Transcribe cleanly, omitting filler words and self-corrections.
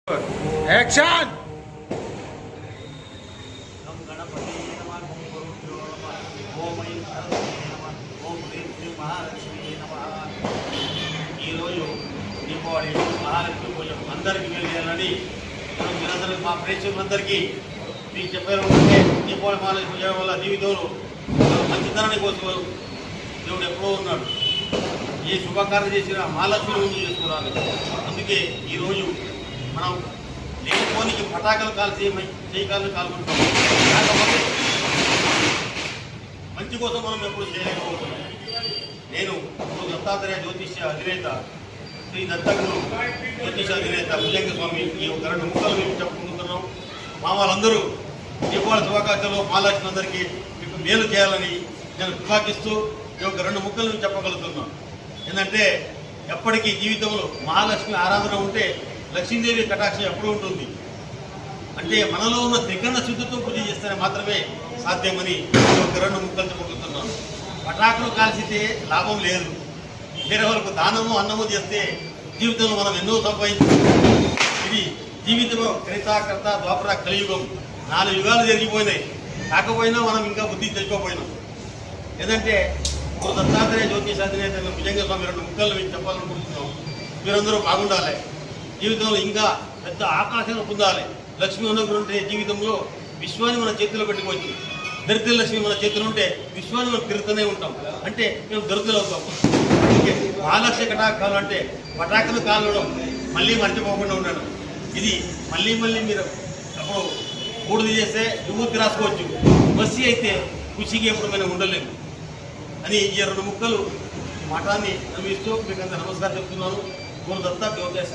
Action ఓం గణపతి నమః ఓం గురుభ్యో నమః ఓం ఐం సరస్వతీ నమః ఓం హ్రీం శ్రీం మహాలక్ష్మి నమః. ఈరోజు దీపావళి మహాలక్ష్మి పూజ అందరికీ వెళ్ళాలని మీరందరూ మా ప్రేక్షకులందరికీ మీకు చెప్పారు. దీపావళి మహాలక్ష్మి పూజ వల్ల జీవితంలో మంచితనాన్ని కోసం దేవుడు ఎప్పుడో ఉన్నాడు. ఏ శుభకార్యం చేసినా మహాలక్ష్మి ముందు చేసుకోవాలి. అందుకే ఈరోజు మనం లేకపోనికి పటాకులు కాల్చి చేయకాలు కాల్చుకుంటాం. కాకపోతే మంచి కోసం మనం ఎప్పుడు చేయలేకపోతున్నాం. నేను దత్తాత్రేయ జ్యోతిష్య అధినేత శ్రీ దత్తగురు జ్యోతిష అధినేత భుజంగ స్వామి ఈ ఒక 2 ముక్కలు మేము చెప్పుకుంటున్నాం. మా వాళ్ళందరూ దీపావళి శుభాకాంక్షలు మహాలక్ష్మి అందరికీ మీకు మేలు చేయాలని నేను విభాగిస్తూ ఈ ఒక 2 ముక్కలు మేము చెప్పగలుగుతున్నాం. ఏంటంటే ఎప్పటికీ జీవితంలో మహాలక్ష్మి ఆరాధన ఉంటే లక్ష్మీదేవి కటాక్షం ఎప్పుడు ఉంటుంది. అంటే మనలో ఉన్న త్రికరణ శుద్ధితో పూజ చేస్తేనే మాత్రమే సాధ్యమని ఒక 2 ముక్కలు చెప్పుకుంటున్నాను. పటాకులు కాల్చితే లాభం లేదు. వేరే వరకు దానము అన్నము చేస్తే జీవితంలో మనం ఎన్నో సంపాదించాం. ఇది జీవితంలో క్రితాకర్త ద్వాపర కలియుగం 4 యుగాలు జరిగిపోయినాయి. కాకపోయినా మనం ఇంకా బుద్ధి తెచ్చుకోపోయినాం. ఏదంటే దత్తాత్రేయ జ్యోతిష అధినేత భుజంగ స్వామి 2 ముక్కలు మీకు చెప్పాలనుకుంటున్నాం. మీరందరూ బాగుండాలి. జీవితంలో ఇంకా పెద్ద ఆకాశాన్ని పొందాలి. లక్ష్మి ఉన్నటువంటి జీవితంలో విశ్వాన్ని మన చేతిలో పెట్టుకోవచ్చు. దరిద్ర లక్ష్మి మన చేతిలో ఉంటే విశ్వాన్ని మనం తిరుగుతూనే ఉంటాం. అంటే మేము దరిద్రులు అవుతాం. అందుకే మహాలక్ష్మి కటాకాలు అంటే పటాకులు కాలడం మళ్ళీ మర్చిపోకుండా ఉండడం. ఇది మళ్ళీ మీరు అప్పుడు బూడిద చేస్తే విభూతి రాసుకోవచ్చు. మసి అయితే ఖుషికి ఎప్పుడు మనం ఉండలేము అని ఈ 2 ముక్కలు మఠాన్ని నమ్మిస్తూ మీకు అంత నమస్కారం చెప్తున్నాను. గురు దత్త జ్యోతిష.